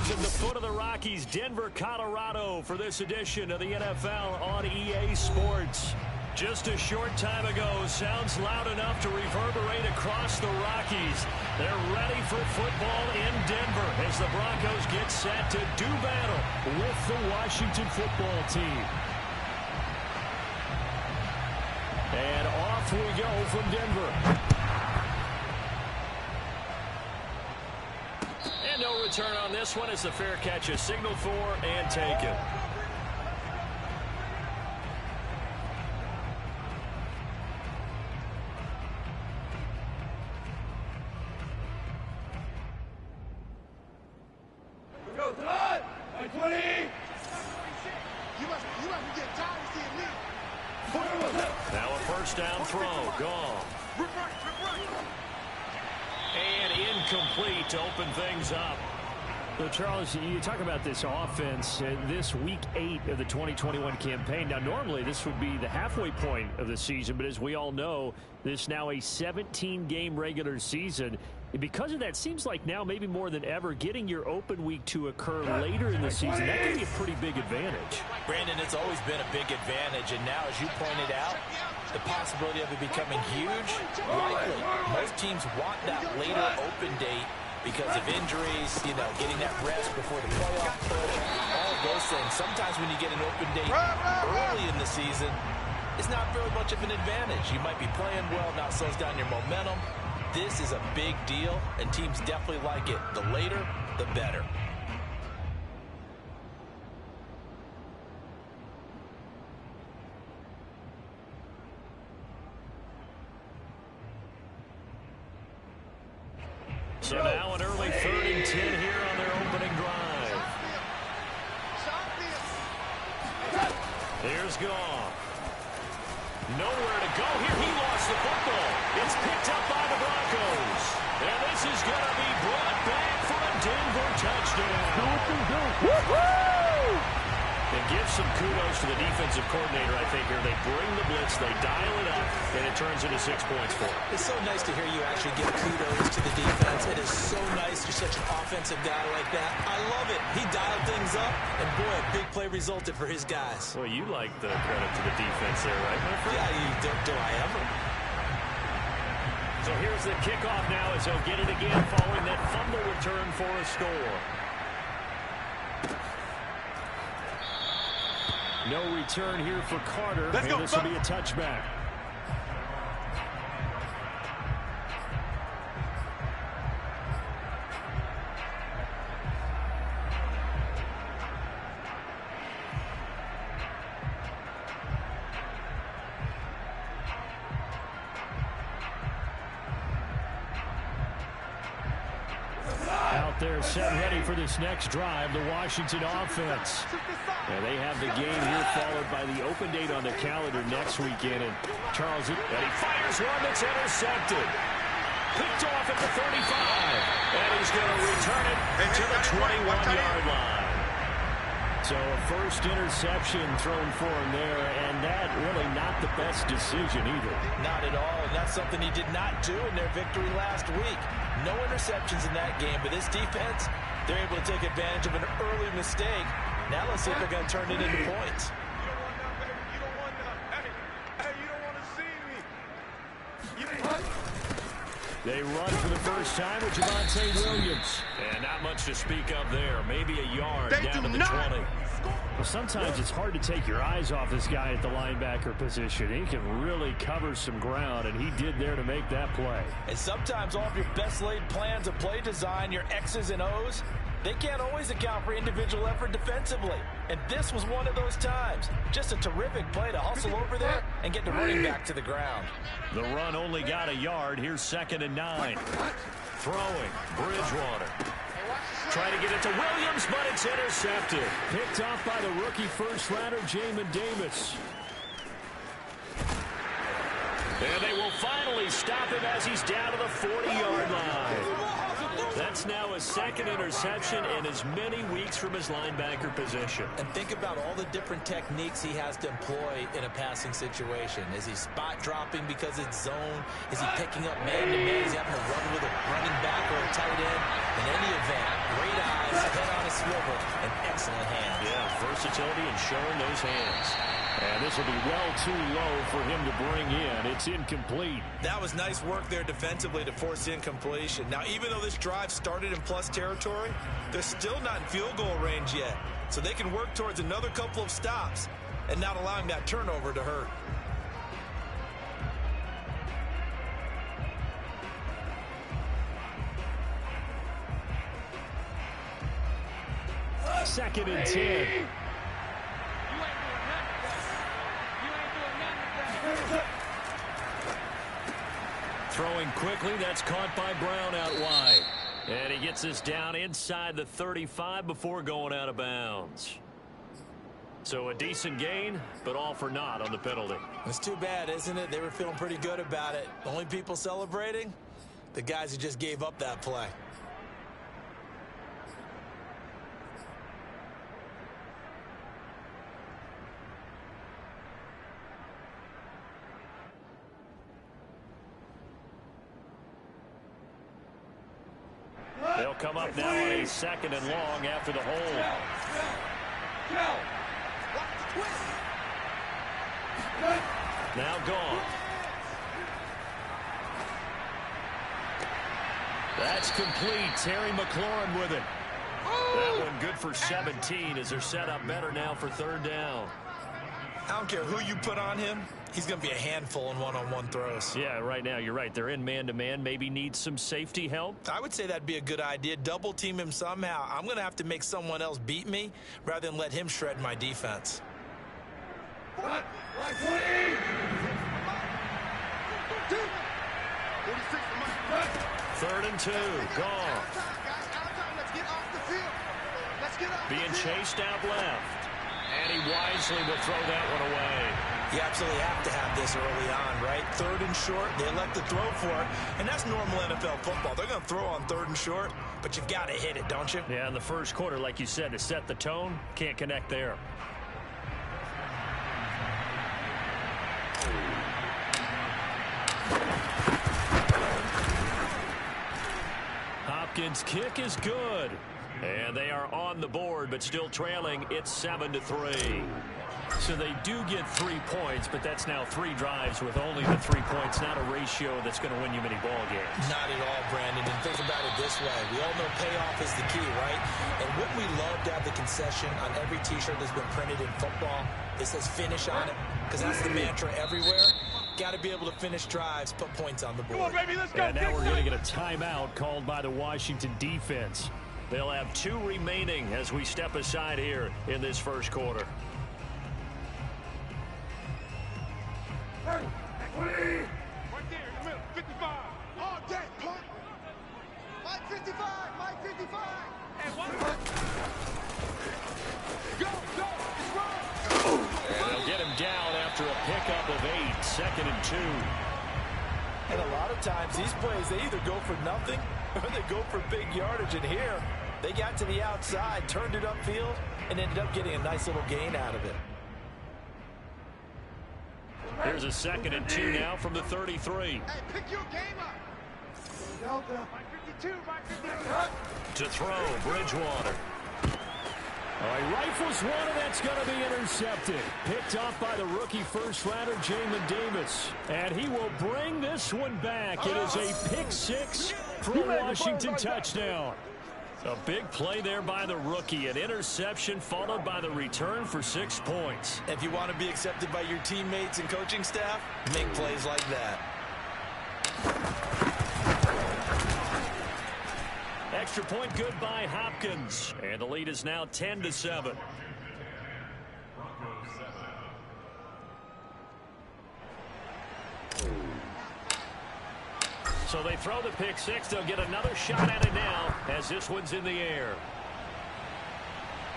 Broncos at the foot of the Rockies, Denver, Colorado, for this edition of the NFL on EA Sports. Just a short time ago, sounds loud enough to reverberate across the Rockies. They're ready for football in Denver as the Broncos get set to do battle with the Washington football team. And off we go from Denver. And no return on this one as the fair catch is signaled for and taken. Now a first down throw, gone. And incomplete to open things up. So, Charles, you talk about this offense, this week 8 of the 2021 campaign. Now, normally this would be the halfway point of the season, but as we all know, this is now a 17-game regular season. And because of that, seems like now maybe more than ever, getting your open week to occur later in the season, that can be a pretty big advantage. Brandon, it's always been a big advantage, and now, as you pointed out, the possibility of it becoming huge, likely. Most teams want that later open date because of injuries, you know, getting that rest before the playoff push, all of those things. Sometimes when you get an open date early in the season, it's not very much of an advantage. You might be playing well, now slows down your momentum. This is a big deal, and teams definitely like it. The later, the better. So now an early 3rd and 10 here on their opening drive. Here's Goff. Nowhere to go here. He lost the football. It's picked up by the Broncos. And this is going to be brought back for a Denver touchdown. And give some kudos to the defensive coordinator, I think, here. They bring the blitz, they dial it up, and it turns into 6 points for them. It's so nice to hear you actually give kudos to the defense. It is so nice. You're such an offensive guy like that. I love it. He dialed things up, and boy, a big play resulted for his guys. Well, you like the credit to the defense there, right, my friend? Yeah, you do I ever. So here's the kickoff now as he'll get it again following that fumble return for a score. No return here for Carter, and this will be a touchback. Out there set ready for this next drive, the Washington offense. And they have the game here followed by the open date on the calendar next weekend. And Charles, and he fires one that's intercepted. Picked off at the 35. And he's going to return it to the 21-yard line. So a first interception thrown for him there, and that really not the best decision either. Not at all, and that's something he did not do in their victory last week. No interceptions in that game, but this defense, they're able to take advantage of an early mistake. Now let's see if they're going to turn it into points. They run for the first time with Javonte Williams. And not much to speak of there. Maybe a yard down to the 20. Well, sometimes it's hard to take your eyes off this guy at the linebacker position. He can really cover some ground, and he did there to make that play. And sometimes all of your best laid plans of play design, your X's and O's, they can't always account for individual effort defensively. And this was one of those times. Just a terrific play to hustle over there and get the running back to the ground. The run only got a yard. Here's 2nd and 9. Throwing, Bridgewater. Trying to get it to Williams, but it's intercepted. Picked off by the rookie first rounder, Jamin Davis. And they will finally stop him as he's down to the 40-yard line. That's now his 2nd interception in as many weeks from his linebacker position. And think about all the different techniques he has to employ in a passing situation. Is he spot dropping because it's zone? Is he picking up man-to-man? Is he having to run with a running back or a tight end? In any event, great eyes, head on his versatility and showing those hands. And this will be well too low for him to bring in. It's incomplete. That was nice work there defensively to force incompletion. Now, even though this drive started in plus territory, they're still not in field goal range yet. So they can work towards another couple of stops and not allowing that turnover to hurt. Second and 10. Throwing quickly, that's caught by Brown out wide. And he gets this down inside the 35 before going out of bounds. So a decent gain, but all for naught on the penalty. It's too bad, isn't it? They were feeling pretty good about it. The only people celebrating? The guys who just gave up that play. They'll come up now on a second and long after the hold. Now gone. That's complete. Terry McLaurin with it. That one good for 17 as they're set up better now for third down. I don't care who you put on him. He's going to be a handful in one-on-one throws. Yeah, right now you're right. They're in man-to-man. Maybe needs some safety help. I would say that'd be a good idea. Double team him somehow. I'm going to have to make someone else beat me rather than let him shred my defense. Third and 2. Gone. Being chased out left. And he wisely will throw that one away. You absolutely have to have this early on, right? Third and short, they elect to throw for it, and that's normal NFL football. They're going to throw on third and short, but you've got to hit it, don't you? Yeah, in the first quarter, like you said, to set the tone, can't connect there. Hopkins' kick is good. And they are on the board, but still trailing. It's 7-3. So they do get 3 points, but that's now 3 drives with only the 3 points, not a ratio that's going to win you many ball games. Not at all, Brandon. And think about it this way. We all know payoff is the key, right? And wouldn't we love to have the concession on every T-shirt that's been printed in football that says finish on it? Because that's the mantra everywhere. Got to be able to finish drives, put points on the board. Come on, baby, let's go. And now we're going to get a timeout called by the Washington defense. They'll have 2 remaining as we step aside here in this first quarter. Right there in the middle, 55. All day, punt. Mike 55, Mike 55. And one. Go, it's wrong. And they'll get him down after a pickup of 8, 2nd and 2. And a lot of times these plays, they either go for nothing or they go for big yardage. And here, they got to the outside, turned it upfield, and ended up getting a nice little gain out of it. Here's a 2nd and 2 now from the 33. Hey, pick your game up. Delta. Mike 52, Mike 52. To throw, Bridgewater. He rifles one, and that's going to be intercepted. Picked off by the rookie first-rounder, Jamin Davis. And he will bring this one back. It is a pick-6 for a Washington touchdown. A big play there by the rookie. An interception followed by the return for 6 points. If you want to be accepted by your teammates and coaching staff, make plays like that. Extra point good by Hopkins. And the lead is now 10-7. So they throw the pick 6. They'll get another shot at it now as this one's in the air.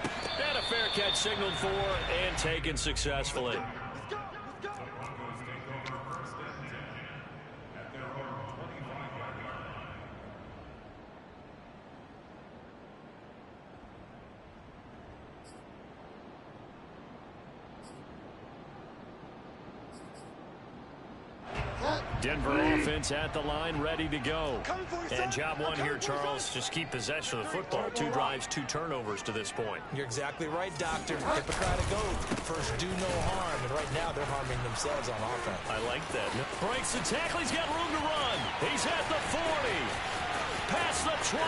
And a fair catch signaled for and taken successfully. Denver offense at the line, ready to go. And job one here, Charles, just keep possession of the football. 2 drives, 2 turnovers to this point. You're exactly right, Doctor. Hippocratic oath. First, do no harm. And right now, they're harming themselves on offense. I like that. Breaks the tackle. He's got room to run. He's at the 40. Past the 20.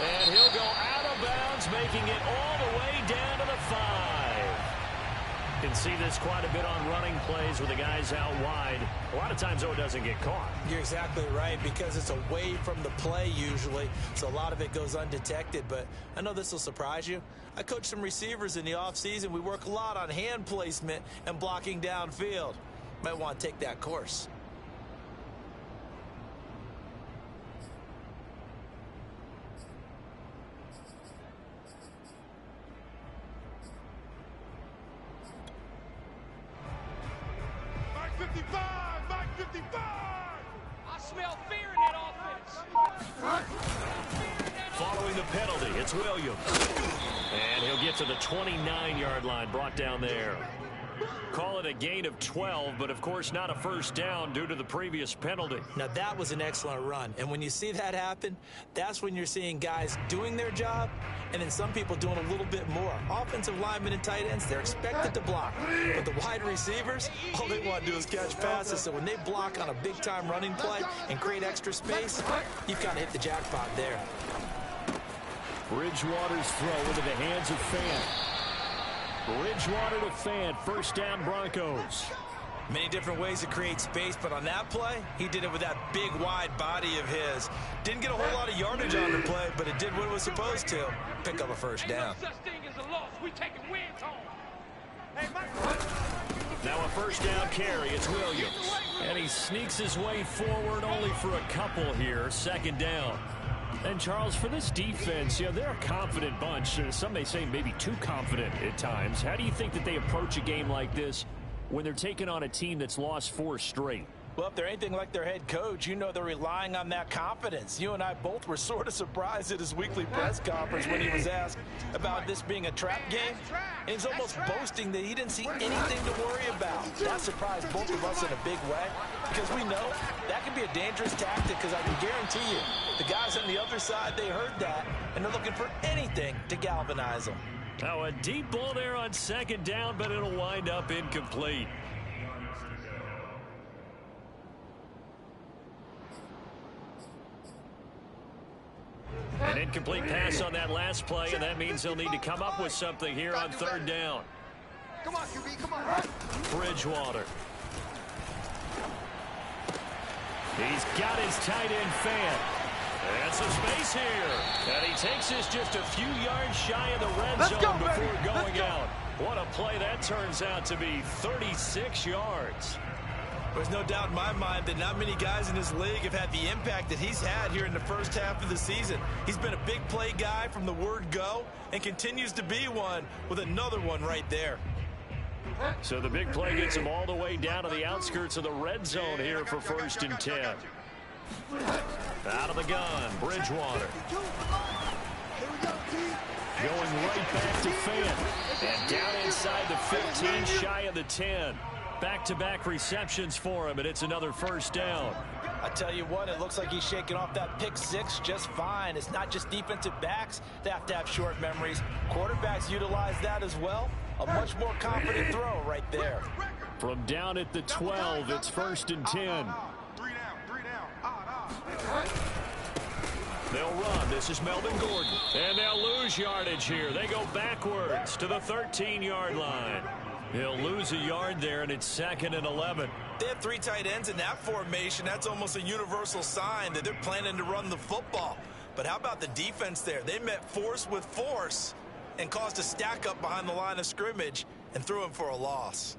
And he'll go out of bounds, making it all the way down to the 5. Can see this quite a bit on running plays with the guys out wide. A lot of times, though, it doesn't get caught. You're exactly right, because it's away from the play usually, so a lot of it goes undetected. But I know this will surprise you. I coach some receivers in the offseason. We work a lot on hand placement and blocking downfield. Might want to take that course. Mike 55! I smell fear in that offense. Following the penalty, it's Williams. And he'll get to the 29-yard line, brought down there. Call it a gain of 12, but of course not a first down due to the previous penalty. Now that was an excellent run, and when you see that happen, that's when you're seeing guys doing their job, and then some people doing a little bit more. Offensive linemen and tight ends, they're expected to block, but the wide receivers, all they want to do is catch passes. So when they block on a big-time running play and create extra space, you've kind of hit the jackpot there. Bridgewater's throw into the hands of Fant. Bridgewater to Fant, first down Broncos. Many different ways to create space, but on that play, he did it with that big, wide body of his. Didn't get a whole lot of yardage on the play, but it did what it was supposed to. Pick up a first down. Ain't no such thing as a loss. We taking wins home. Now a first down carry, it's Williams. And he sneaks his way forward only for a couple here, second down. And, Charles, for this defense, you know, they're a confident bunch. Some may say maybe too confident at times. How do you think that they approach a game like this when they're taking on a team that's lost 4 straight? Well, if they're anything like their head coach, you know they're relying on that confidence. You and I both were sort of surprised at his weekly press conference when he was asked about this being a trap game. And he's almost boasting that he didn't see anything to worry about. That surprised both of us in a big way, because we know that can be a dangerous tactic, because I can guarantee you the guys on the other side, they heard that, and they're looking for anything to galvanize them. Now a deep ball there on second down, but it'll wind up incomplete. An incomplete pass on that last play, and that means they'll need to come up with something here on third down. Come on, QB, come on. Bridgewater. He's got his tight end Fant. And some space here. And he takes this just a few yards shy of the red zone before going out. What a play that turns out to be, 36 yards. There's no doubt in my mind that not many guys in this league have had the impact that he's had here in the first half of the season. He's been a big play guy from the word go and continues to be one with another one right there. So the big play gets him all the way down to the outskirts of the red zone here for first and 10. Out of the gun, Bridgewater. Going right back to Fant. And down inside the 15, shy of the 10. Back-to-back receptions for him, and it's another first down. I tell you what, it looks like he's shaking off that pick six just fine. It's not just defensive backs that have to have short memories. Quarterbacks utilize that as well. A much more confident throw right there. From down at the 12, it's first and 10. 3 down. They'll run. This is Melvin Gordon. And they'll lose yardage here. They go backwards to the 13-yard line. He'll lose a yard there, and it's second and 11. They have 3 tight ends in that formation. That's almost a universal sign that they're planning to run the football. But how about the defense there? They met force with force and caused a stack up behind the line of scrimmage and threw him for a loss.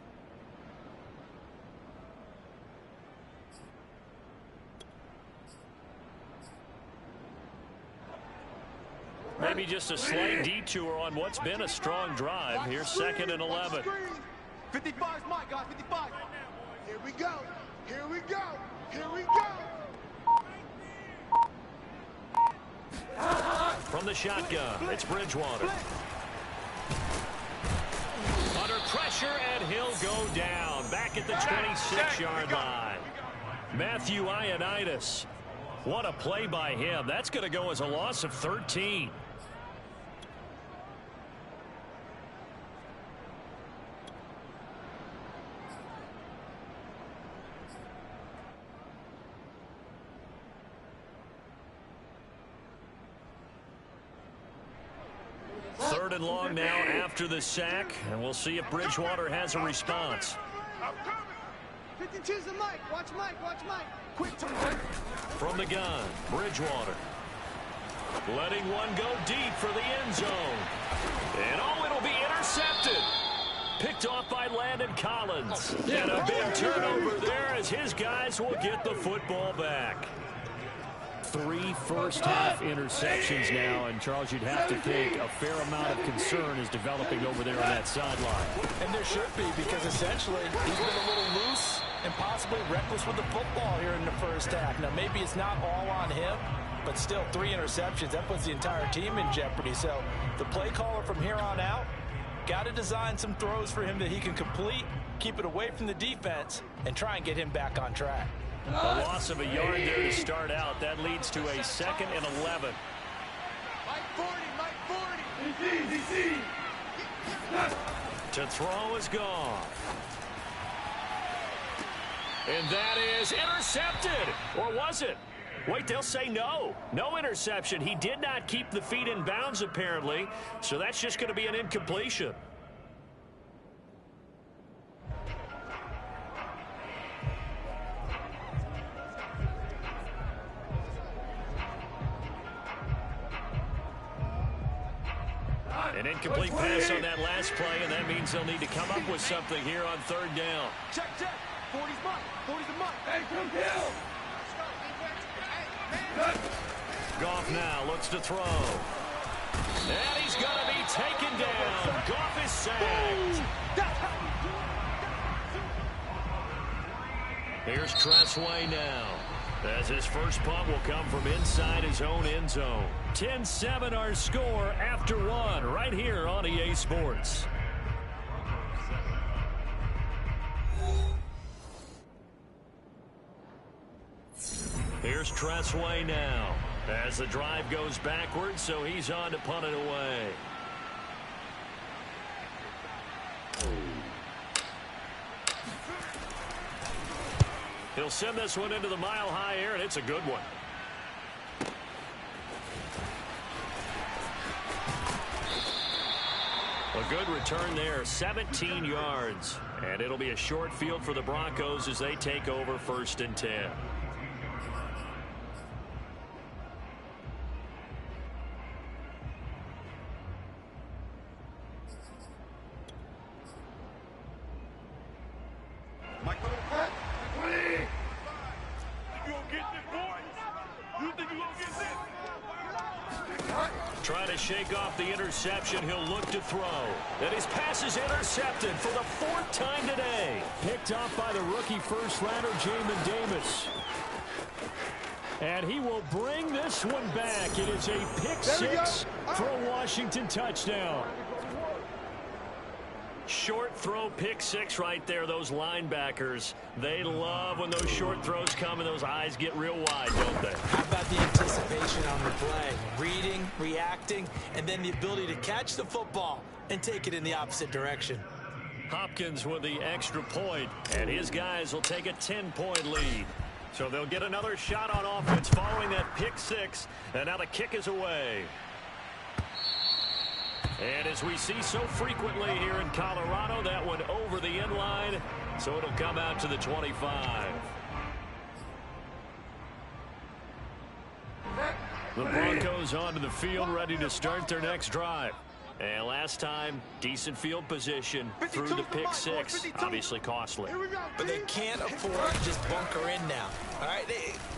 Maybe just a slight detour on what's been a strong drive. Here's second and 11. 55 is mine, guys. 55. Here we go. Here we go. Here we go. From the shotgun, it's Bridgewater. Under pressure, and he'll go down. Back at the 26-yard line. Matthew Ioannidis. What a play by him. That's going to go as a loss of 13. Third and long now after the sack, and we'll see if Bridgewater has a response. 52's the mic. Watch Mike. Watch Mike. Quick to Mike. From the gun, Bridgewater. Letting one go deep for the end zone. And oh, it'll be intercepted. Picked off by Landon Collins. And a big turnover there as his guys will get the football back. 3 first-half interceptions now, and Charles, you'd have to think a fair amount of concern is developing over there on that sideline. And there should be, because essentially he's been a little loose and possibly reckless with the football here in the first half. Now, maybe it's not all on him, but still 3 interceptions. That puts the entire team in jeopardy. So the play caller from here on out got to design some throws for him that he can complete, keep it away from the defense, and try and get him back on track. A loss of a yard there to start out. That leads to a 2nd and 11. Mike 40. Mike 40. DC. To throw is gone. And that is intercepted. Or was it? Wait, they'll say no. No interception. He did not keep the feet in bounds, apparently. So that's just going to be an incompletion. An incomplete pass on that last play, and that means they'll need to come up with something here on 3rd down. Check. 40's Mike. 40's the Mike. Hey, come kill. Goff now looks to throw. And he's going to be taken down. Goff is sacked. Here's Tressway now, as his first punt will come from inside his own end zone. 10-7 our score after 1 right here on EA Sports. Here's Tressway now as the drive goes backwards, so he's on to punt it away. He'll send this one into the mile-high air, and it's a good one. A good return there, 17 yards. And it'll be a short field for the Broncos as they take over 1st and 10. Trying to shake off the interception. He'll look to throw. And his pass is intercepted for the 4th time today. Picked off by the rookie first-rounder, Jamin Davis. And he will bring this one back. It is a pick 6 for a Washington touchdown. Short throw, pick 6 right there. Those linebackers, they love when those short throws come and those eyes get real wide, don't they? How about the anticipation on the play? Reading, reacting, and then the ability to catch the football and take it in the opposite direction. Hopkins with the extra point, and his guys will take a 10-point lead. So they'll get another shot on offense following that pick 6, and now the kick is away. And as we see so frequently here in Colorado, that one over the end line, so it'll come out to the 25. The Broncos onto the field, ready to start their next drive. And last time, decent field position through the pick 6. Obviously costly. But they can't afford to just bunker in now. All right,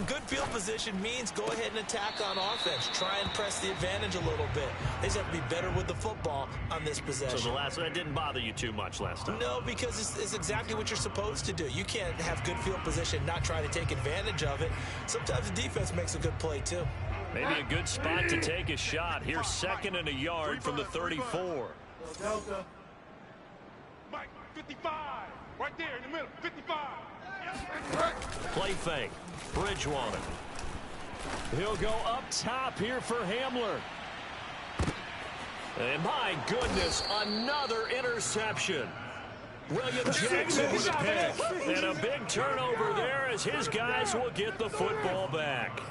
good field position means go ahead and attack on offense. Try and press the advantage a little bit. They just have to be better with the football on this possession. So that didn't bother you too much last time? No, because it's exactly what you're supposed to do. You can't have good field position, not try to take advantage of it. Sometimes the defense makes a good play, too. Maybe a good spot to take a shot. Here's 2nd and a yard from the 34. Mike, 55. Right there in the middle, 55. Play fake. Bridgewater. He'll go up top here for Hamler. And my goodness, another interception. William Jackson with a pick. And a big turnover there as his guys will get the football back.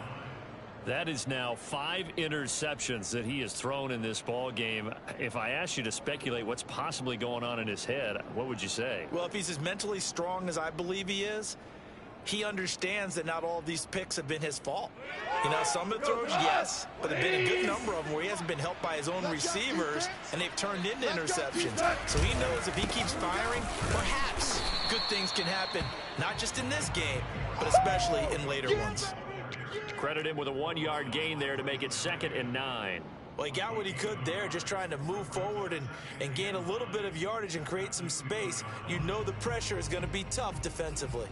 That is now 5 interceptions that he has thrown in this ball game. If I asked you to speculate what's possibly going on in his head, what would you say? Well, if he's as mentally strong as I believe he is, he understands that not all of these picks have been his fault. You know, some of the throws, yes, but there have been a good number of them where he hasn't been helped by his own receivers, and they've turned into interceptions. So he knows if he keeps firing, perhaps good things can happen, not just in this game, but especially in later ones. Credit him with a 1-yard gain there to make it 2nd and 9. Well, he got what he could there, just trying to move forward and gain a little bit of yardage and create some space. You know the pressure is going to be tough defensively.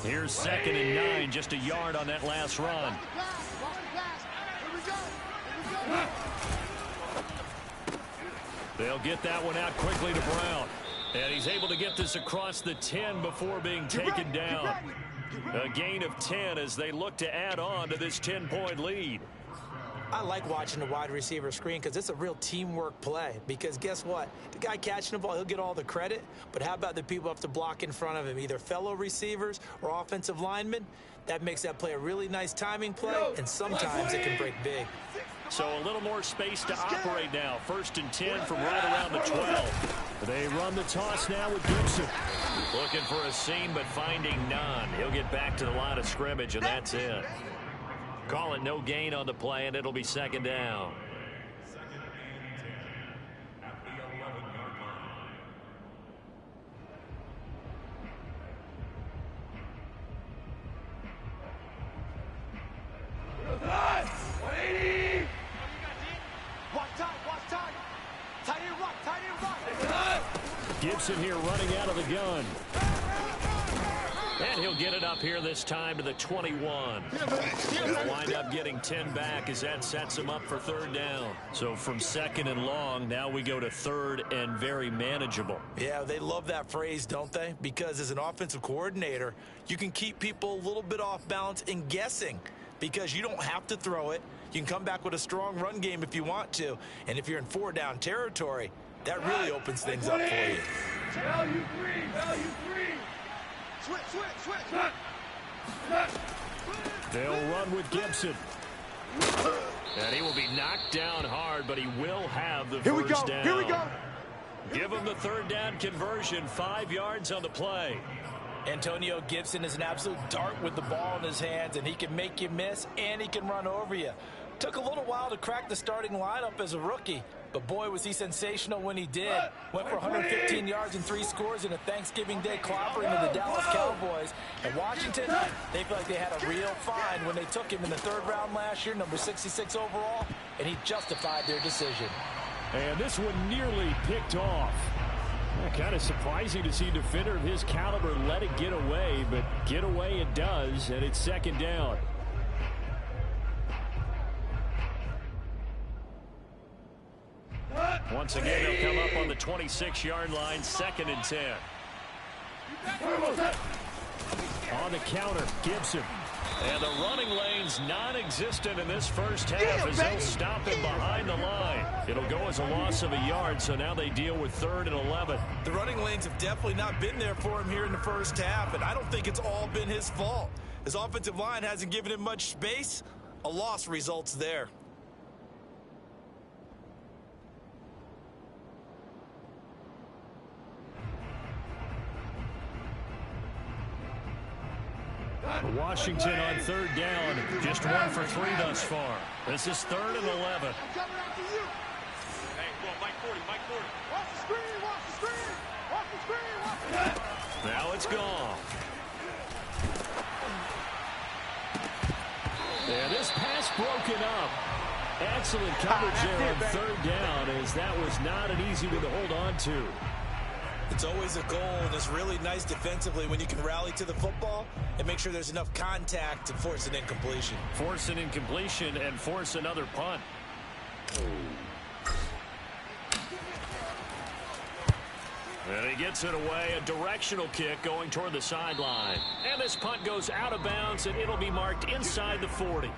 Here's 2nd and 9, just a yard on that last run. They'll get that one out quickly to Brown. And he's able to get this across the 10 before being taken down. A gain of 10 as they look to add on to this 10-point lead. I like watching the wide receiver screen because it's a real teamwork play. Because guess what? The guy catching the ball, he'll get all the credit. But how about the people who have to block in front of him, either fellow receivers or offensive linemen? That makes that play a really nice timing play, and sometimes it can break big. So a little more space to operate now. 1st and 10 from right around the 12. They run the toss now with Gibson. Looking for a seam, but finding none. He'll get back to the line of scrimmage, and that's it. Call it no gain on the play, and it'll be 2nd down. Gibson here running out of the gun. And he'll get it up here this time to the 21. He'll wind up getting 10 back as that sets him up for 3rd down. So from 2nd and long, now we go to 3rd and very manageable. Yeah, they love that phrase, don't they? Because as an offensive coordinator, you can keep people a little bit off balance and guessing because you don't have to throw it. You can come back with a strong run game if you want to. And if you're in 4-down territory, that really opens things up for you. Value free. Switch. They'll run with Gibson. And he will be knocked down hard, but he will have the first down. Here we go. Give him the 3rd down conversion, 5 yards on the play. Antonio Gibson is an absolute dart with the ball in his hands, and he can make you miss, and he can run over you. Took a little while to crack the starting lineup as a rookie, but boy, was he sensational when he did. Went for 115 yards and 3 scores in a Thanksgiving Day clobber into the Dallas Cowboys. And Washington, they feel like they had a real find when they took him in the 3rd round last year, number 66 overall, and he justified their decision. And this one nearly picked off. Kind of surprising to see a defender of his caliber let it get away, but get away it does, and it's 2nd down. Once again, they'll come up on the 26-yard line, 2nd and 10. On the counter, Gibson. And the running lane's non-existent in this first half as they'll stop him behind the line. It'll go as a loss of a yard, so now they deal with 3rd and 11. The running lanes have definitely not been there for him here in the first half, and I don't think it's all been his fault. His offensive line hasn't given him much space. A loss results there. Washington on 3rd down, just 1 for 3 thus far. This is 3rd and 11. Hey, well, Mike 40. Watch the screen. Now it's gone. And this pass broken up. Excellent coverage there on 3rd down, as that was not an easy one to hold on to. It's always a goal, and it's really nice defensively when you can rally to the football and make sure there's enough contact to force an incompletion. Force an incompletion and force another punt. And he gets it away, a directional kick going toward the sideline. And this punt goes out of bounds, and it'll be marked inside the 40.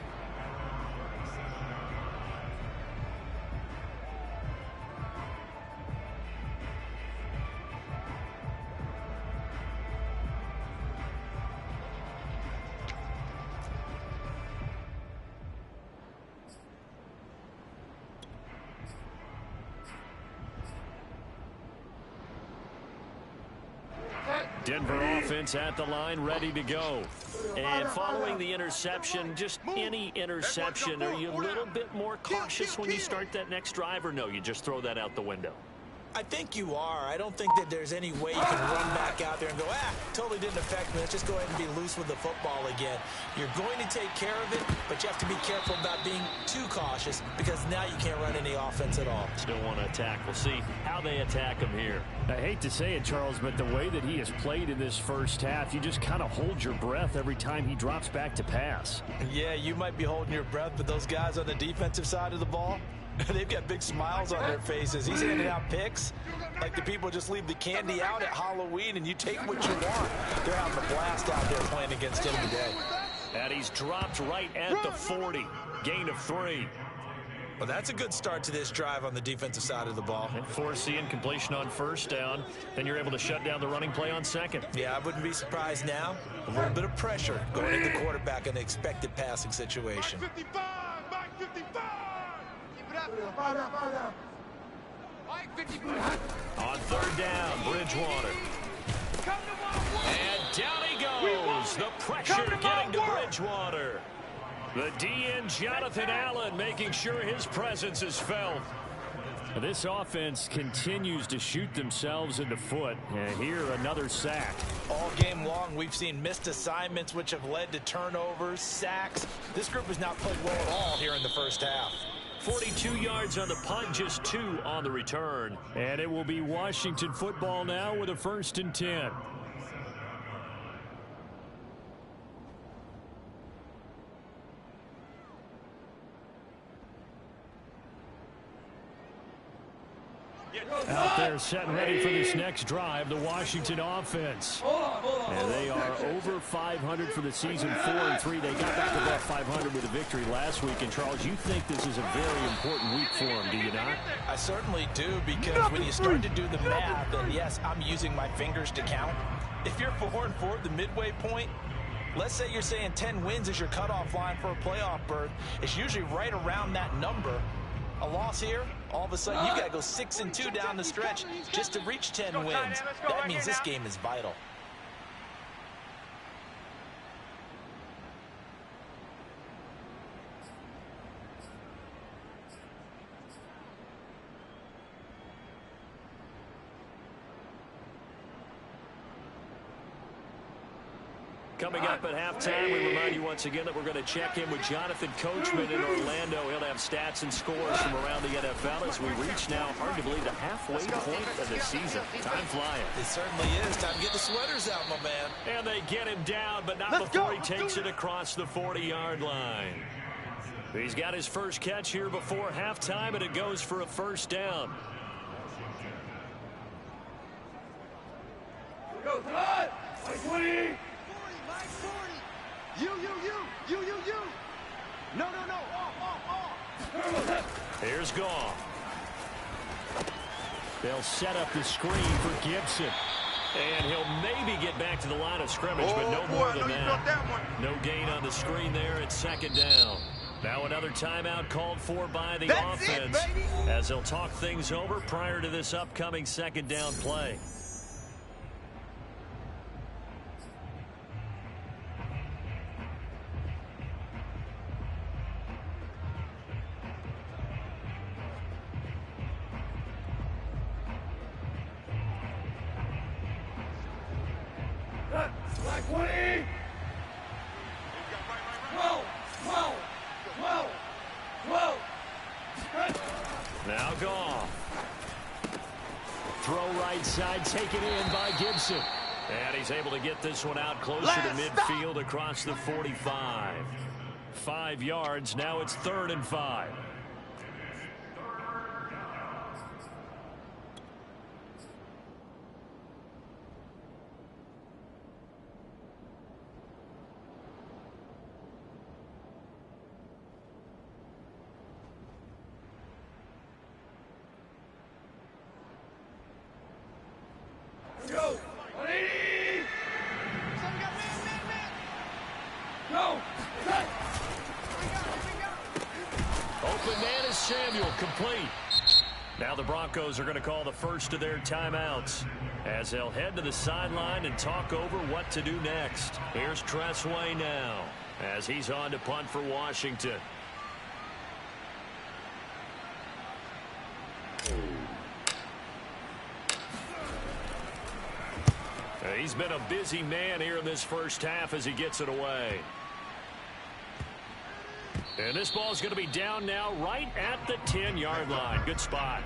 Denver offense at the line, ready to go. And following the interception, just any interception, are you a little bit more cautious when you start that next drive, or no, you just throw that out the window? I think you are. I don't think that there's any way you can run back out there and go, totally didn't affect me. Let's just go ahead and be loose with the football again. You're going to take care of it, but you have to be careful about being too cautious because now you can't run any offense at all. Still want to attack. We'll see how they attack him here. I hate to say it, Charles, but the way that he has played in this first half, you just kind of hold your breath every time he drops back to pass. Yeah, you might be holding your breath, but those guys on the defensive side of the ball, they've got big smiles on their faces. He's handing out picks like the people just leave the candy out at Halloween and you take what you want. They're having a blast out there playing against him today. And he's dropped right at the 40. Gain of 3. Well, that's a good start to this drive on the defensive side of the ball. And force the incompletion on first down. Then you're able to shut down the running play on second. Yeah, I wouldn't be surprised now. A little bit of pressure going into the quarterback in an expected passing situation. Mike 55! Mike 55! Mike 55. On third down, Bridgewater. And down he goes. The pressure getting to Bridgewater. The DN, Jonathan Allen, making sure his presence is felt. This offense continues to shoot themselves in the foot. And here, another sack. All game long, we've seen missed assignments, which have led to turnovers, sacks. This group has not played well at all here in the first half. 42 yards on the punt, just 2 on the return. And it will be Washington football now with a 1st and 10. Out there set and ready for this next drive, the Washington offense. And they are over 500 for the season, 4-3. They got back above 500 with a victory last week. And, Charles, you think this is a very important week for them, do you not? I certainly do, because when you start to do the math, and yes, I'm using my fingers to count. If you're 4-4 at the midway point, let's say you're saying 10 wins is your cutoff line for a playoff berth. It's usually right around that number. A loss here, all of a sudden you got to go 6-2 down the stretch just to reach 10 wins. That means this game is vital. Coming up at halftime, we remind you once again that we're going to check in with Jonathan Coachman in Orlando. He'll have stats and scores from around the NFL as we reach now, hard to believe, the halfway point of the season. Time flying. It certainly is. Time to get the sweaters out, my man. And they get him down, but not before he takes it across the 40-yard line. He's got his first catch here before halftime, and it goes for a 1st down. Go, Todd! 20! You. No. Here's Goff. They'll set up the screen for Gibson. And he'll maybe get back to the line of scrimmage, but no more than that. No gain on the screen there at 2nd down. Now another timeout called for by the offense as they'll talk things over prior to this upcoming 2nd down play. throw right side, taken in by Gibson. And he's able to get this one out closer to midfield across the 45. 5 yards. Now it's 3rd and 5. Go! 180! Go! Open man is Samuel, complete. Now the Broncos are going to call the first of their timeouts as they'll head to the sideline and talk over what to do next. Here's Tressway now as he's on to punt for Washington. He's been a busy man here in this first half as he gets it away. And this ball is going to be down now right at the 10-yard line. Good spot.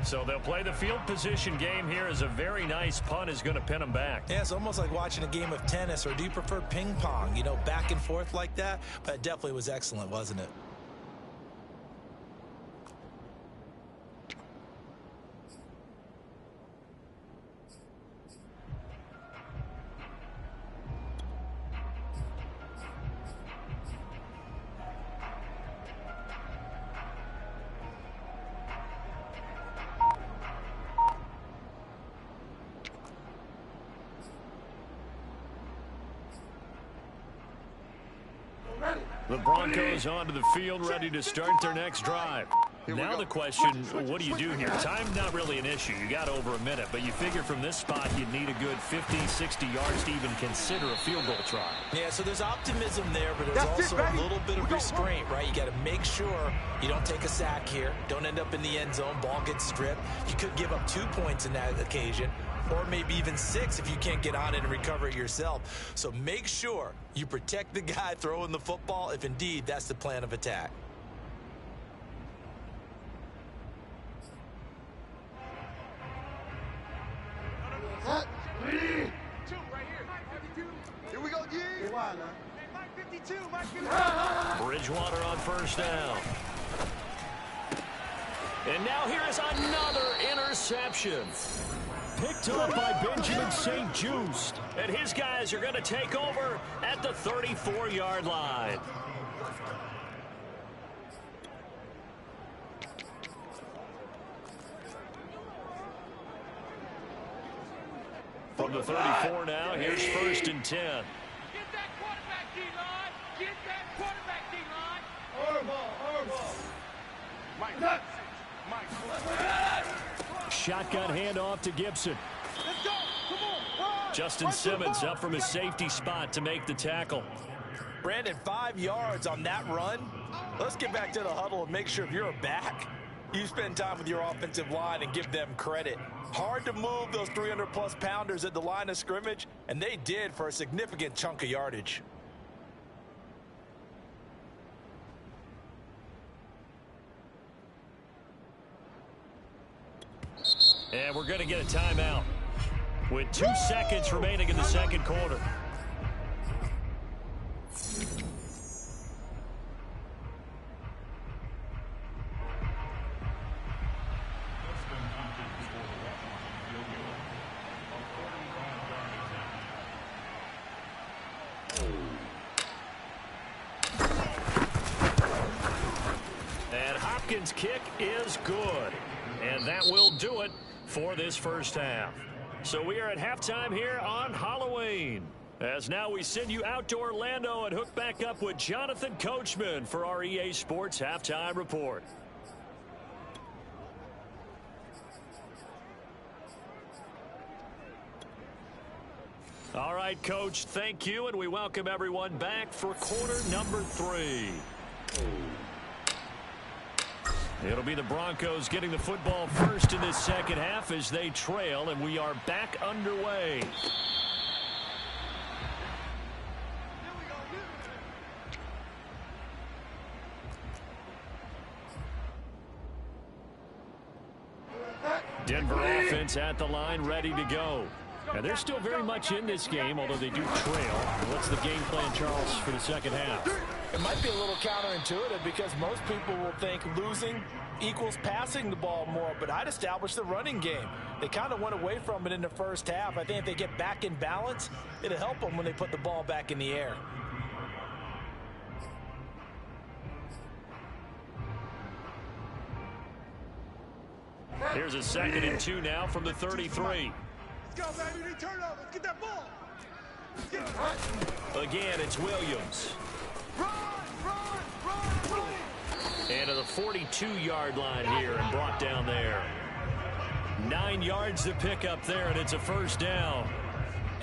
So they'll play the field position game here as a very nice punt is going to pin them back. Yeah, it's almost like watching a game of tennis, or do you prefer ping pong? You know, back and forth like that? But it definitely was excellent, wasn't it? The Broncos onto the field, ready to start their next drive. Now the question, what do you do here? Time's not really an issue. You got over a minute, but you figure from this spot you'd need a good 50, 60 yards to even consider a field goal try. Yeah, so there's optimism there, but there's also a little bit of restraint, right? You got to make sure you don't take a sack here. Don't end up in the end zone. Ball gets stripped. You could give up 2 points in that occasion, or maybe even 6 if you can't get on it and recover it yourself. So make sure you protect the guy throwing the football if indeed that's the plan of attack. Here we go, G. Mike 52, Mike 52. Bridgewater on first down. And now here is another interception. Picked up by Benjamin St. Juste. And his guys are going to take over at the 34-yard line. From the 34 now, here's 1st and 10. Get that quarterback, D-line. Get that quarterback, D-line. Mike. Shotgun handoff to Gibson. Let's go. Come on. Justin Simmons up from his safety spot to make the tackle. Brandon, 5 yards on that run. Let's get back to the huddle and make sure if you're a back, you spend time with your offensive line and give them credit. Hard to move those 300-plus pounders at the line of scrimmage, and they did for a significant chunk of yardage. And we're going to get a timeout with 2 seconds remaining in the second quarter. And Hopkins' kick is good. And that will do it for this first half. So we are at halftime here on Halloween. As now we send you out to Orlando and hook back up with Jonathan Coachman for our EA Sports Halftime Report. All right, Coach, thank you, and we welcome everyone back for quarter number 3. It'll be the Broncos getting the football first in this second half as they trail, and we are back underway. Denver offense at the line, ready to go. And they're still very much in this game, although they do trail. What's the game plan, Charles, for the second half? It might be a little counterintuitive because most people will think losing equals passing the ball more, but I'd establish the running game. They kind of went away from it in the first half. I think if they get back in balance, it'll help them when they put the ball back in the air. Here's a 2nd and 2 now from the 33. Let's go, baby. Turn over. Get that ball. Again, it's Williams. Run, run, run, run. And to the 42-yard line here and brought down there. 9 yards to pick up there, and it's a first down.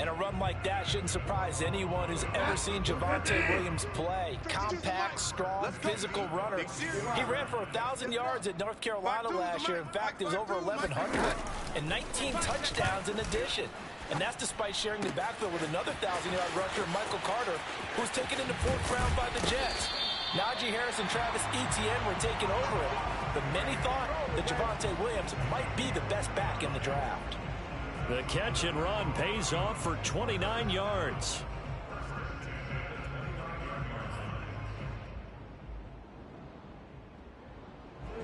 And a run like that shouldn't surprise anyone who's ever seen Javonte Williams play. Compact, strong, physical runner. He ran for 1,000 yards at North Carolina last year. In fact, it was over 1,100 and 19 touchdowns in addition. And that's despite sharing the backfield with another 1,000-yard rusher, Michael Carter, who was taken in the 4th round by the Jets. Najee Harris and Travis Etienne were taking over it, but many thought that Javonte Williams might be the best back in the draft. The catch and run pays off for 29 yards.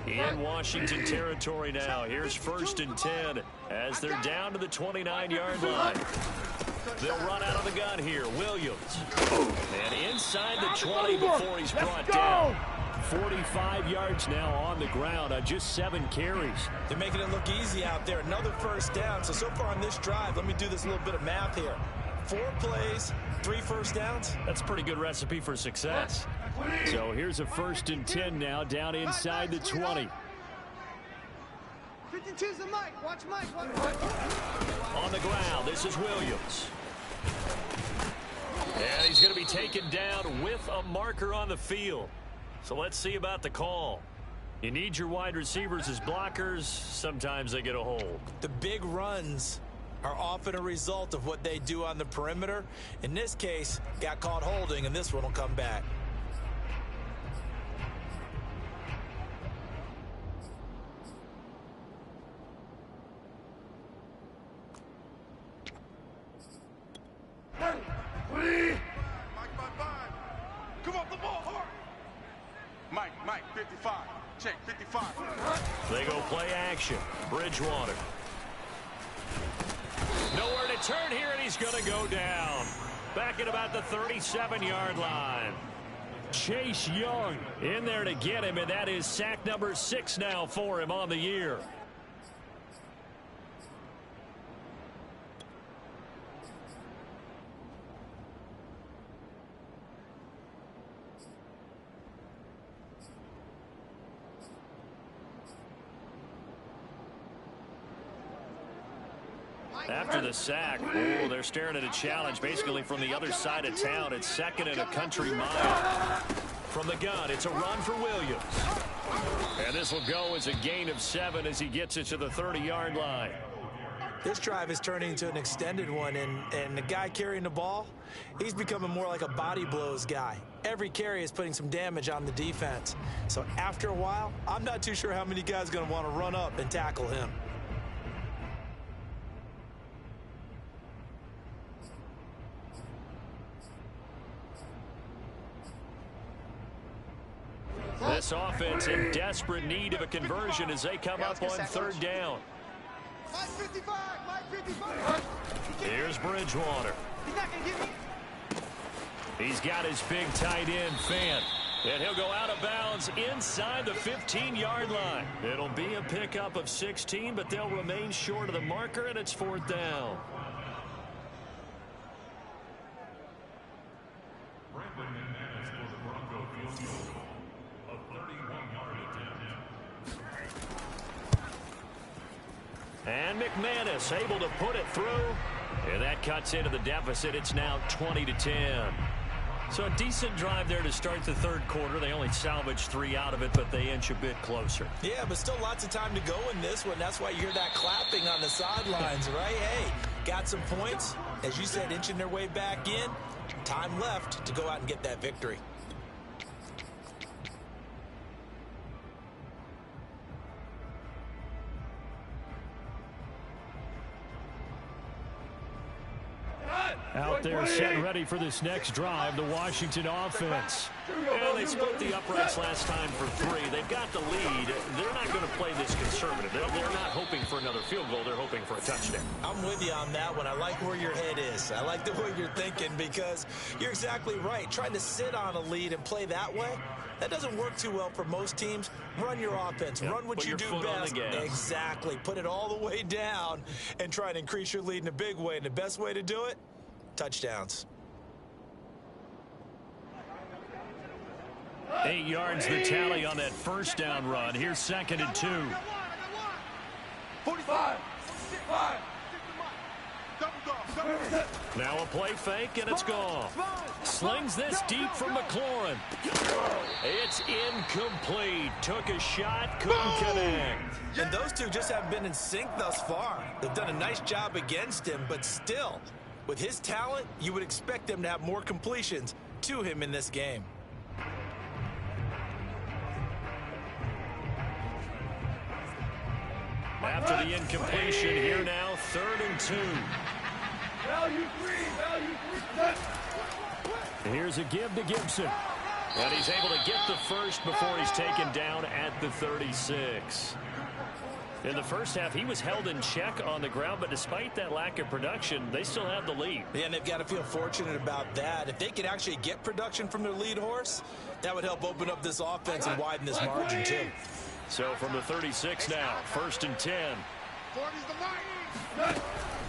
In Washington territory now. Here's 1st and 10 as they're down to the 29-yard line. They'll run out of the gun here. Williams. And inside the 20 before he's brought down. 45 yards now on the ground on just 7 carries. They're making it look easy out there. Another first down. So far on this drive, let me do this little bit of math here. 4 plays, 3 first downs. That's a pretty good recipe for success. So here's a 1st and 10 now down inside the 20. 52's the Mike. Watch Mike. Watch Mike. On the ground, this is Williams. And he's going to be taken down with a marker on the field. So let's see about the call. You need your wide receivers as blockers. Sometimes they get a hold. The big runs are often a result of what they do on the perimeter. In this case, got caught holding, and this one will come back. Come off the ball hard. Mike, 55. Check, 55. They go play action. Bridgewater. Nowhere to turn here, and he's going to go down. Back at about the 37-yard line. Chase Young in there to get him, and that is sack number 6 now for him on the year. After the sack, they're staring at a challenge basically from the other side of town. It's 2nd and a country mile. From the gun, it's a run for Williams. And this will go as a gain of 7 as he gets it to the 30-yard line. This drive is turning into an extended one, and the guy carrying the ball, he's becoming more like a body blows guy. Every carry is putting some damage on the defense. So after a while, I'm not too sure how many guys are going to want to run up and tackle him. This offense in desperate need of a conversion as they come up on 3rd down. Mike 55. Mike 55. Here's Bridgewater. He's not going to get me. He's got his big tight end, Fant. And he'll go out of bounds inside the 15-yard line. It'll be a pickup of 16, but they'll remain short of the marker, and it's 4th down. And McManus able to put it through. And that cuts into the deficit. It's now 20-10. So a decent drive there to start the 3rd quarter. They only salvaged 3 out of it, but they inch a bit closer. Yeah, but still lots of time to go in this one. That's why you hear that clapping on the sidelines, right? Hey, got some points. As you said, inching their way back in. Time left to go out and get that victory. Out there set ready for this next drive, the Washington offense. And they split the uprights last time for 3. They've got the lead. They're not going to play this conservative. They're not hoping for another field goal. They're hoping for a touchdown. I'm with you on that one. I like where your head is. I like the way you're thinking because you're exactly right. Trying to sit on a lead and play that way, that doesn't work too well for most teams. Run your offense. Yep. Run what Put you your do foot on best. the gas. Exactly. Put it all the way down and try and increase your lead in a big way. And the best way to do it, touchdowns. 8 yards the tally on that first down run. Here's 2nd and 2. 45. 5. Now a play fake, and it's gone. Slings this deep from McLaurin. It's incomplete. Took a shot, couldn't connect. And those two just haven't been in sync thus far. They've done a nice job against him, but still, with his talent, you would expect them to have more completions to him in this game. After the incompletion, here now, 3rd and 2. Value 3. Here's a give to Gibson. And he's able to get the first before he's taken down at the 36. In the first half, he was held in check on the ground, but despite that lack of production, they still have the lead. Yeah, and they've got to feel fortunate about that. If they could actually get production from their lead horse, that would help open up this offense and widen this margin, too. So from the 36 now, 1st and 10. 40's the mark.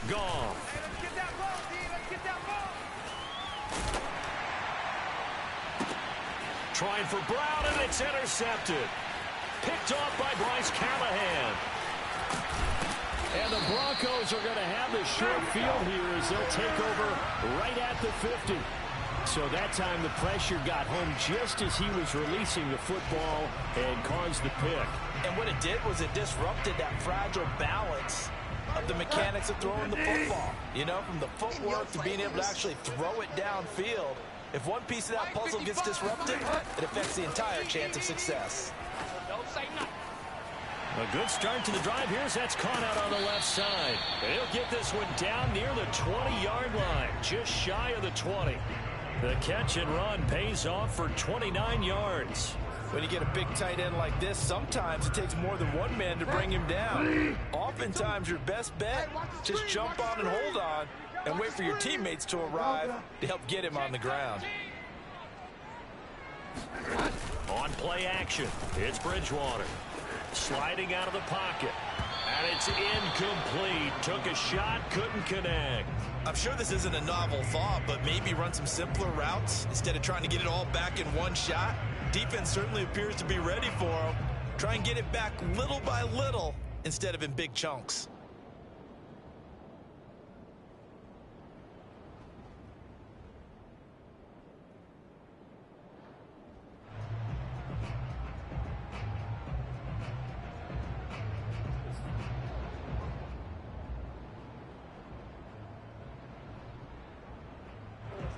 Gone. Let's get that ball, D. Let's get that ball. Trying for Brown, and it's intercepted. Picked off by Bryce Callahan. And the Broncos are going to have the short field here as they'll take over right at the 50. So that time the pressure got home just as he was releasing the football and caused the pick. And what it did was it disrupted that fragile balance of the mechanics of throwing the football. You know, from the footwork to being able to actually throw it downfield. If one piece of that puzzle gets disrupted, it affects the entire chance of success. Don't say nothing. A good start to the drive. Here's that's caught out on the left side. And he'll get this one down near the 20-yard line, just shy of the 20. The catch and run pays off for 29 yards. When you get a big tight end like this, sometimes it takes more than one man to bring him down. Oftentimes, your best bet, just jump on and hold on and wait for your teammates to arrive to help get him on the ground. On play action, it's Bridgewater. Sliding out of the pocket. And it's incomplete. Took a shot, couldn't connect. I'm sure this isn't a novel thought, but maybe run some simpler routes instead of trying to get it all back in one shot. Defense certainly appears to be ready for him. Try and get it back little by little instead of in big chunks.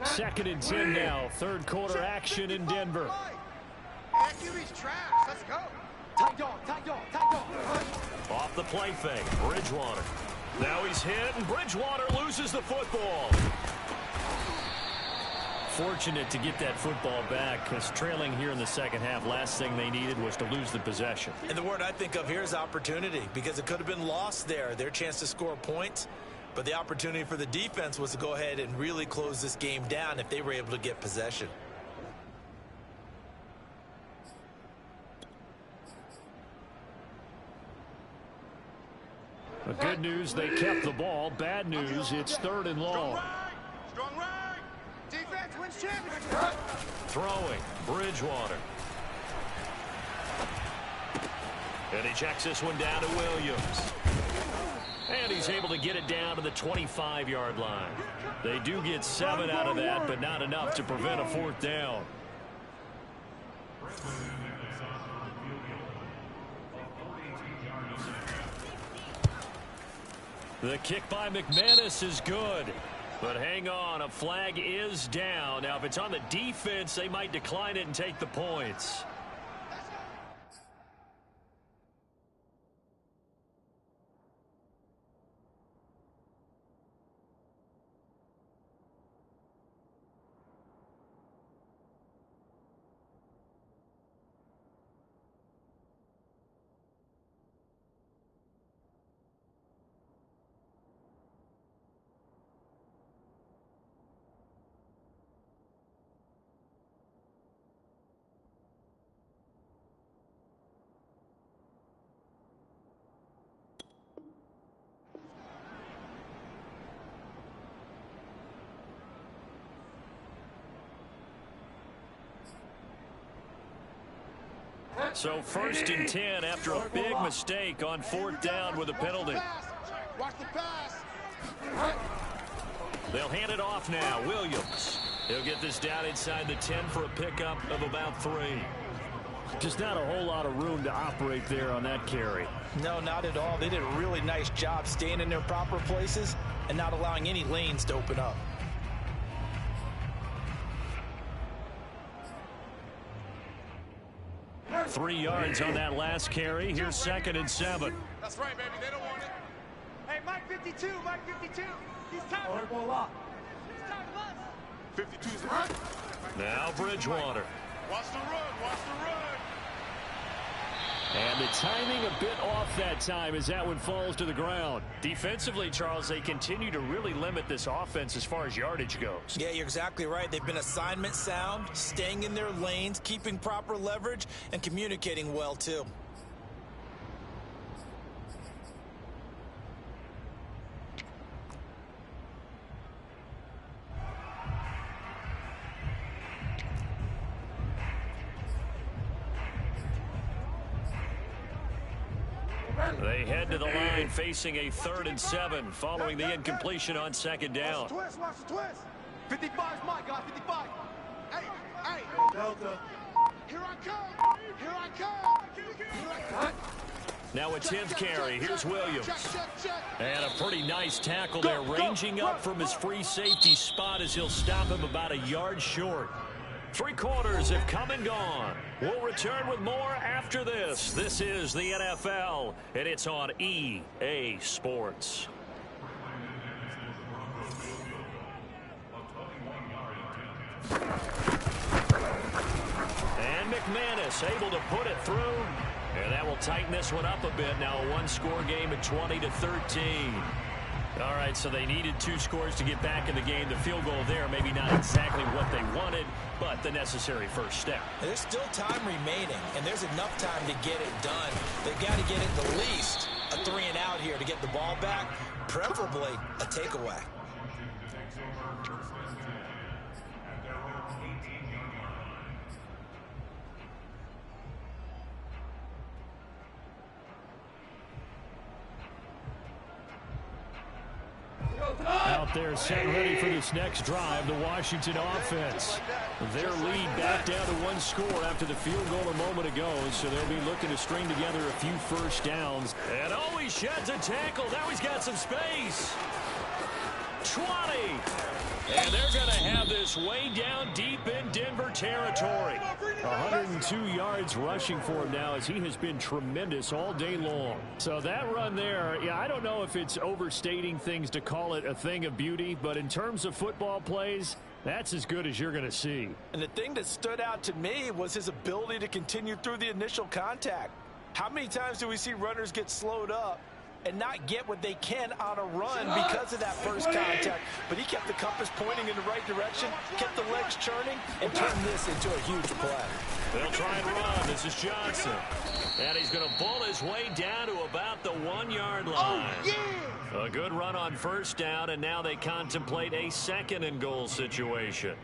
Second and 10 now. Third quarter action in Denver. QB's trash. Let's go. Tight dog, tight dog, tight dog. Off the play fake, Bridgewater. Now he's hit, and Bridgewater loses the football. Fortunate to get that football back because trailing here in the second half, last thing they needed was to lose the possession. And the word I think of here is opportunity, because it could have been lost there, their chance to score points. But the opportunity for the defense was to go ahead and really close this game down if they were able to get possession. The good news, they kept the ball. Bad news, it's 3rd and long. Strong right. Defense wins championship. Throwing, Bridgewater. And he checks this one down to Williams. And he's able to get it down to the 25-yard line. They do get 7 out of that, but not enough to prevent a 4th down. The kick by McManus is good. But hang on, a flag is down. Now, if it's on the defense, they might decline it and take the points. So 1st and 10 after a big mistake on 4th down with a penalty. Watch the pass. They'll hand it off now. Williams. He'll get this down inside the 10 for a pickup of about 3. Just not a whole lot of room to operate there on that carry. No, not at all. They did a really nice job staying in their proper places and not allowing any lanes to open up. Three yards on that last carry. Here's 2nd and 7. That's right, baby. They don't want it. Hey, Mike 52, Mike 52. He's tired. He's tired of us. 52's the run. Now Bridgewater. Watch the run. Watch the run. And the timing a bit off that time as that one falls to the ground. Defensively, Charles, they continue to really limit this offense as far as yardage goes. Yeah, you're exactly right. They've been assignment sound, staying in their lanes, keeping proper leverage, and communicating well, too. They head to the line facing a 3rd and 7 following the incompletion on 2nd down. Watch the twist. Watch the twist. 55's my guy. 55. Hey, hey. Delta. Here I come. Here I come. Here I come. Now a 10th carry. Here's Williams. Check. And a pretty nice tackle there, ranging up from his free safety spot as he'll stop him about a yard short. 3 quarters have come and gone. We'll return with more after this. This is the NFL, and it's on EA Sports. And McManus able to put it through. And that will tighten this one up a bit. Now a one-score game at 20-13. All right, so they needed 2 scores to get back in the game. The field goal there, maybe not exactly what they wanted, but the necessary first step. There's still time remaining, and there's enough time to get it done. They've got to get it the least a 3 and out here to get the ball back, preferably a takeaway. Out there set ready for this next drive, the Washington offense. Their lead back down to 1 score after the field goal a moment ago, so they'll be looking to string together a few first downs. And he sheds a tackle. Now he's got some space. 20. And they're going to have this way down deep in Denver territory. 102 yards rushing for him now as he has been tremendous all day long. So that run there, yeah, I don't know if it's overstating things to call it a thing of beauty, but in terms of football plays, that's as good as you're going to see. And the thing that stood out to me was his ability to continue through the initial contact. How many times do we see runners get slowed up and not get what they can on a run because of that first contact? But he kept the compass pointing in the right direction, kept the legs churning, and turned this into a huge play. They'll try and run. This is Johnson. And he's going to bull his way down to about the 1-yard line. A good run on first down, and now they contemplate a 2nd and goal situation.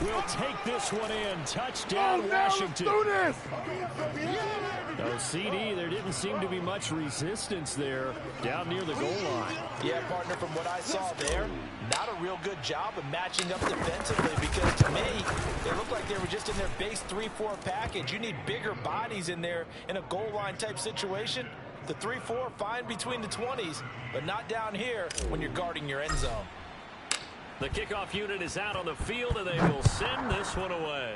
Will take this one in. Touchdown, Washington. Let's do No, CD, there didn't seem to be much resistance there down near the goal line. Yeah, partner, from what I saw there, not a real good job of matching up defensively, because to me, they looked like they were just in their base 3-4 package. You need bigger bodies in there in a goal line type situation. The 3-4, fine between the 20s, but not down here when you're guarding your end zone. The kickoff unit is out on the field, and they will send this one away.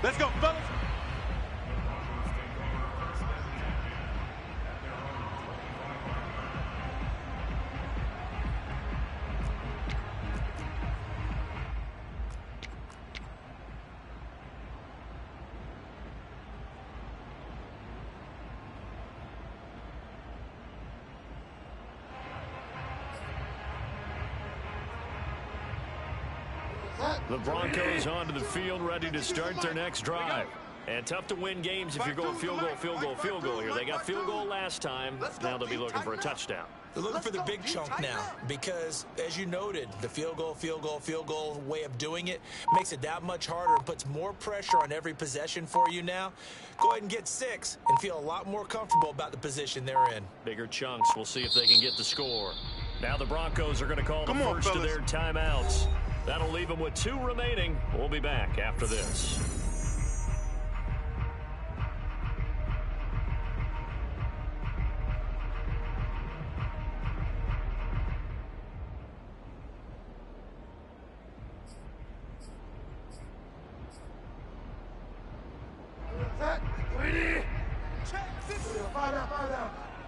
Let's go, fellas. The Broncos onto the field, ready to start their next drive. And tough to win games if you're going field goal, field goal, field goal here. They got field goal last time. Now they'll be looking for a touchdown. They're looking for the big chunk now because, as you noted, the field goal way of doing it makes it that much harder and puts more pressure on every possession for you now. Go ahead and get 6 and feel a lot more comfortable about the position they're in. Bigger chunks. We'll see if they can get the score. Now the Broncos are going to call the first of their timeouts. That'll leave them with 2 remaining. We'll be back after this.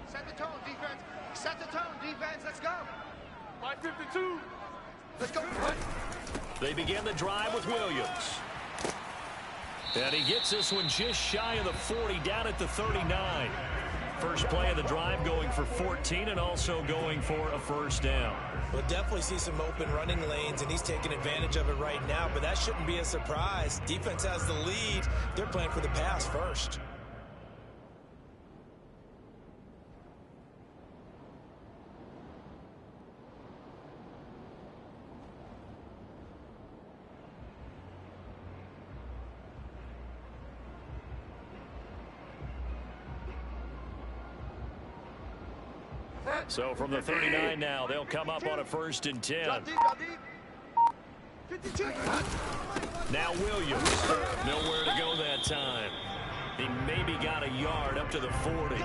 Set the tone, defense. Set the tone, defense. Let's go. 552. Let's go. They begin the drive with Williams. And he gets this one just shy of the 40, down at the 39. First play of the drive going for 14 and also going for a first down. We'll definitely see some open running lanes, and he's taking advantage of it right now, but that shouldn't be a surprise. Defense has the lead. They're playing for the pass first. So from the 39 now, they'll come up on a 1st and 10. Now Williams. Nowhere to go that time. He maybe got a yard up to the 40.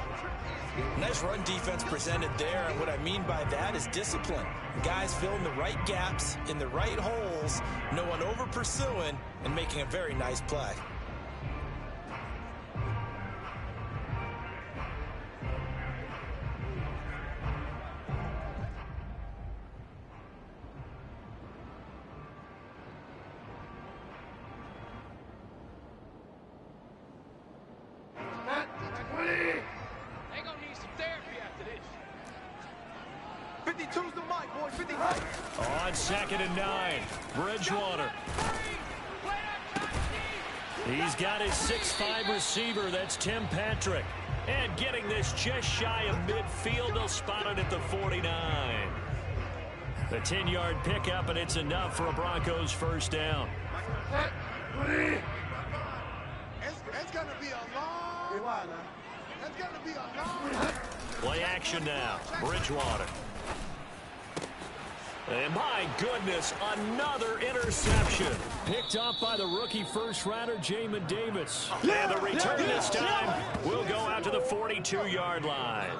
Nice run defense presented there, and what I mean by that is discipline. Guys filling the right gaps in the right holes, no one over pursuing, and making a very nice play. On 2nd and 9, Bridgewater. He's got his 6'5" receiver. That's Tim Patrick. And getting this just shy of midfield. They'll spot it at the 49. The 10-yard pickup, and it's enough for a Broncos first down. It's going to be a long... It's going to be a long... Play action now. Bridgewater. And my goodness, another interception. Picked off by the rookie first-rounder, Jamin Davis. And the return this time will go out to the 42-yard line.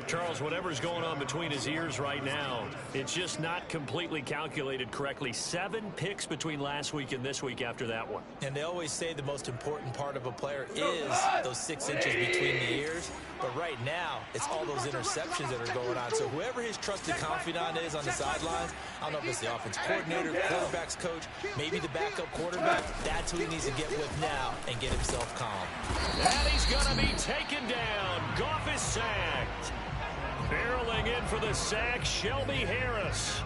Charles, whatever's going on between his ears right now, it's just not completely calculated correctly. 7 picks between last week and this week after that one. And they always say the most important part of a player is those 6 inches between the ears. But right now, it's all those interceptions that are going on. So whoever his trusted confidant is on the sidelines, I don't know if it's the offense coordinator, quarterback's coach, maybe the backup quarterback, that's who he needs to get with now and get himself calm. And he's going to be taken down. Goff is sacked. Barreling in for the sack, Shelby Harris.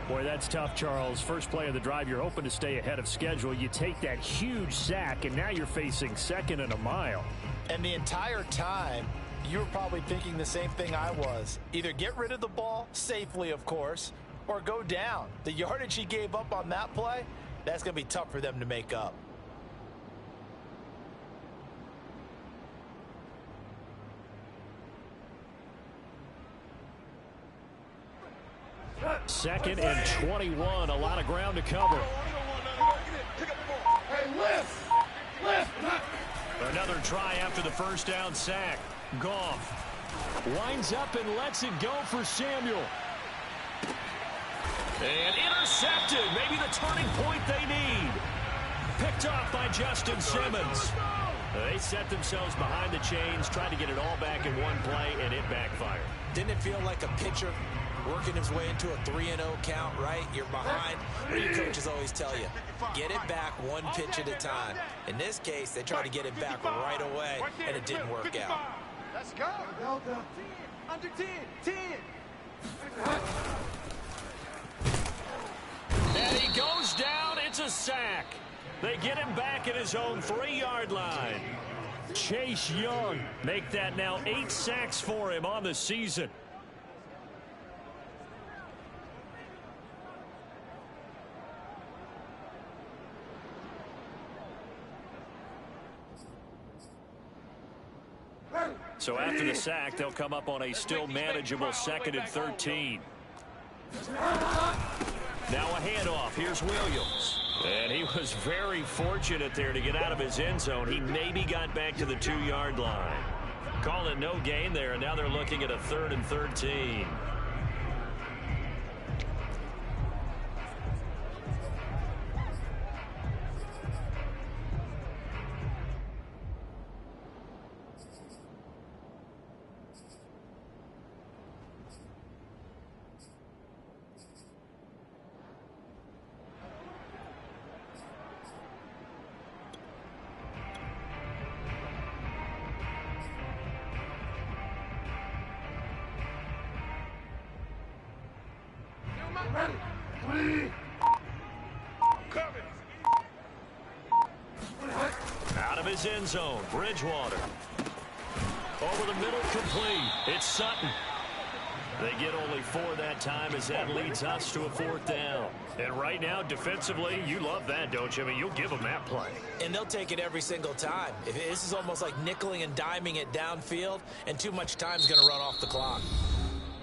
Boy, that's tough, Charles. First play of the drive, you're hoping to stay ahead of schedule. You take that huge sack, and now you're facing 2nd and a mile. And the entire time, you were probably thinking the same thing I was. Either get rid of the ball, safely, of course, or go down. The yardage he gave up on that play, that's going to be tough for them to make up. Second and 21, a lot of ground to cover. Hey, lift! Another try after the first down sack. Goff winds up and lets it go for Samuel. And intercepted, maybe the turning point they need. Picked off by Justin Simmons. They set themselves behind the chains, tried to get it all back in one play, and it backfired. Didn't it feel like a pitcher working his way into a 3-0 count, right? You're behind. What your coaches always tell you, get it back one pitch at a time. In this case, they tried to get it back right away, and it didn't work out. Let's go. Delta. Under 10. 10. And he goes down. It's a They get him back at his own 3-yard line. Chase Young make that now 8 sacks for him on the season. So after the sack, they'll come up on a still manageable 2nd and 13. Now a handoff. Here's Williams. And he was very fortunate there to get out of his end zone. He maybe got back to the 2-yard line. Call it no gain there, and now they're looking at a 3rd and 13. Out of his end zone, Bridgewater. Over the middle, complete. It's Sutton. They get only 4 that time as that leads us to a 4th down. And right now, defensively, you love that, don't you? I mean, you'll give them that play. And they'll take it every single time. This is almost like nickeling and diming it downfield, and too much time's going to run off the clock.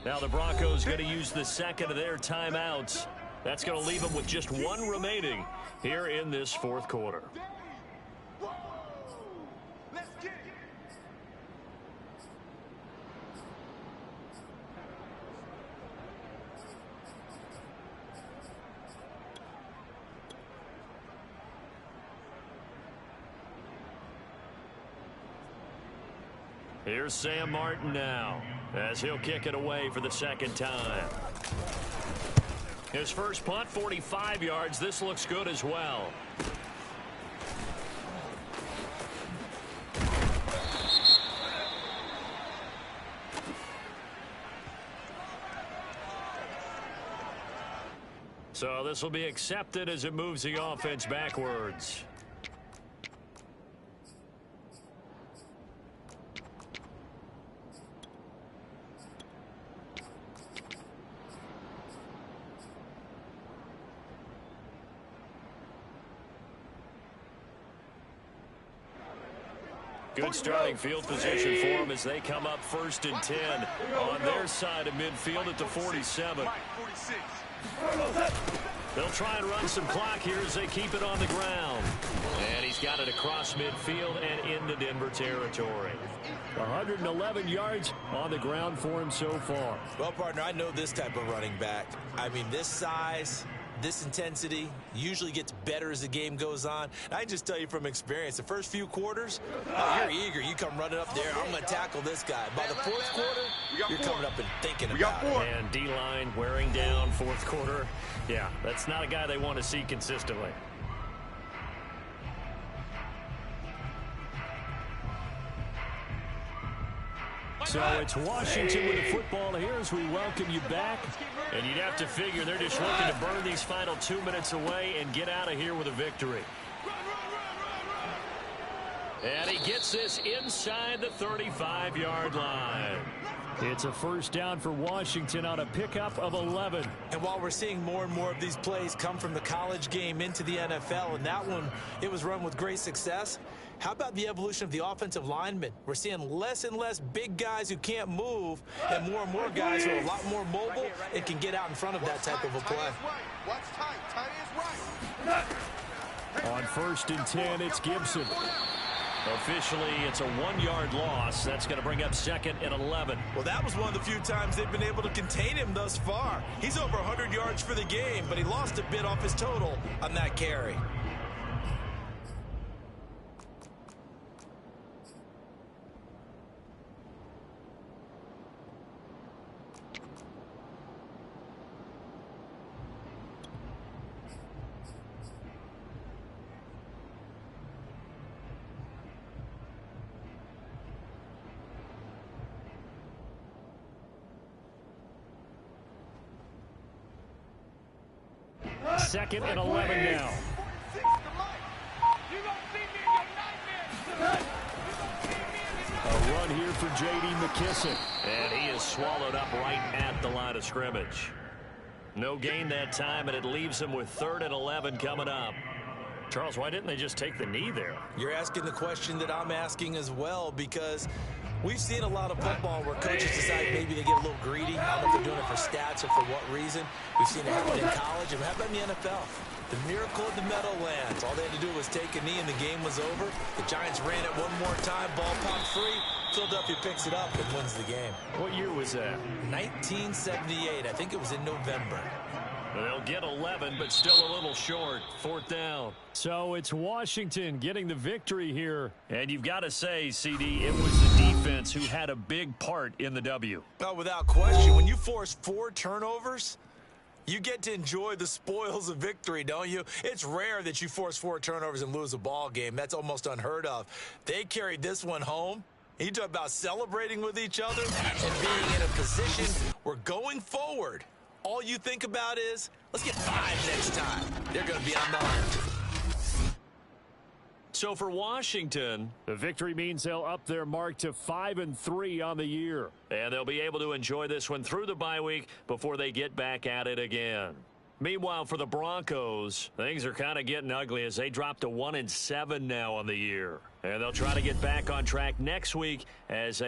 Now the Broncos going to use the 2nd of their timeouts. That's going to leave them with just 1 remaining here in this 4th quarter. Here's Sam Martin now, as he'll kick it away for the 2nd time. His first punt, 45 yards. This looks good as well. So this will be accepted as it moves the offense backwards. Good starting field position for them as they come up 1st and 10 on their side of midfield at the 47. They'll try and run some clock here as they keep it on the ground. And he's got it across midfield and into Denver territory. 111 yards on the ground for him so far. Well, partner, I know this type of running back. I mean, this size, this intensity usually gets better as the game goes on. And I just tell you from experience, the first few quarters, you're eager. You come running up there, I'm going to tackle this guy. By the 4th quarter, you're coming up and thinking about it. And D-line wearing down 4th quarter. Yeah, that's not a guy they want to see consistently. So it's Washington with the football here as we welcome you back. And you'd have to figure they're just looking to burn these final 2 minutes away and get out of here with a victory. And he gets this inside the 35-yard line. It's a 1st down for Washington on a pickup of 11. And while we're seeing more and more of these plays come from the college game into the NFL, and that one, it was run with great success, how about the evolution of the offensive linemen? We're seeing less and less big guys who can't move and more guys who are a lot more mobile and can get out in front of that type of a play. What's tight? Tight is right. On 1st and 10, it's Gibson. Officially, it's a 1-yard loss. That's going to bring up 2nd and 11. Well, that was one of the few times they've been able to contain him thus far. He's over 100 yards for the game, but he lost a bit off his total on that carry. Second and 11 now. here for J.D. McKissick. And he is swallowed up right at the line of scrimmage. No gain that time, and it leaves him with 3rd and 11 coming up. Charles, why didn't they just take the knee there? You're asking the question that I'm asking as well, because we've seen a lot of football where coaches decide maybe they get a little greedy. I don't know if they're doing it for stats or for what reason. We've seen it happen in college, and how about in the NFL? The miracle of the Meadowlands. All they had to do was take a knee, and the game was over. The Giants ran it one more time. Ball popped free. Philadelphia picks it up and wins the game. What year was that? 1978. I think it was in November. They'll get 11, but still a little short. 4th down. So it's Washington getting the victory here. And you've got to say, CD, it was the defense who had a big part in the W. Oh, without question. When you force 4 turnovers, you get to enjoy the spoils of victory, don't you? It's rare that you force 4 turnovers and lose a ball game. That's almost unheard of. They carried this one home. You talk about celebrating with each other and being in a position where going forward, all you think about is, let's get 5 next time. They're going to be on the hunt. So for Washington, the victory means they'll up their mark to 5-3 on the year. And they'll be able to enjoy this one through the bye week before they get back at it again. Meanwhile, for the Broncos, things are kind of getting ugly as they drop to 1-7 now on the year. And they'll try to get back on track next week as